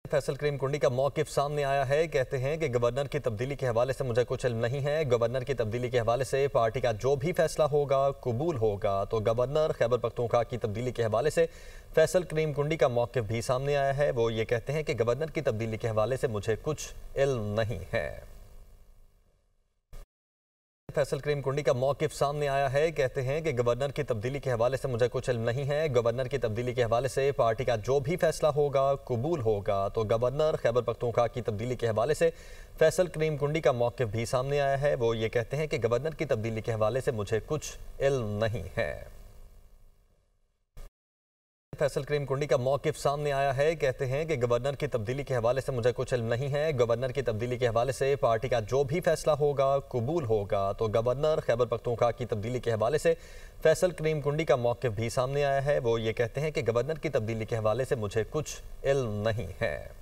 फैसल करीम कुंडी का मौकिफ सामने आया है। कहते हैं कि गवर्नर की तब्दीली के हवाले से मुझे कुछ इल्म नहीं है। गवर्नर की तब्दीली के हवाले से पार्टी का जो भी फैसला होगा कबूल होगा। तो गवर्नर खैबर पख्तूनख्वा की तब्दीली के हवाले से फैसल करीम कुंडी का मौकिफ भी सामने आया है। वो ये कहते हैं कि गवर्नर की तब्दीली के हवाले से मुझे कुछ इल्म नहीं है। फैसल करीम कुंडी का मौकिफ सामने आया है। कहते हैं कि गवर्नर की तब्दीली के हवाले से मुझे कुछ इल्म नहीं है। गवर्नर की तब्दीली के हवाले से पार्टी का जो भी फैसला होगा कबूल होगा। तो गवर्नर खैबर पख्तूनख्वा की तब्दीली के हवाले से फैसल करीम कुंडी का मौकिफ भी सामने आया है। वो ये कहते हैं कि गवर्नर की तब्दीली के हवाले से मुझे कुछ इल्म नहीं है। फैसल करीम कुंडी का मौकिफ सामने आया है। कहते हैं कि गवर्नर की तब्दीली के हवाले से मुझे कुछ इल्म नहीं है। गवर्नर की तब्दीली के हवाले से पार्टी का जो भी फैसला होगा कबूल होगा। तो गवर्नर खैबर पख्तूनख्वा की तब्दीली के हवाले से फैसल करीम कुंडी का मौकिफ भी सामने आया है। वो ये कहते हैं कि गवर्नर की तब्दीली के हवाले से मुझे कुछ इल्म नहीं है।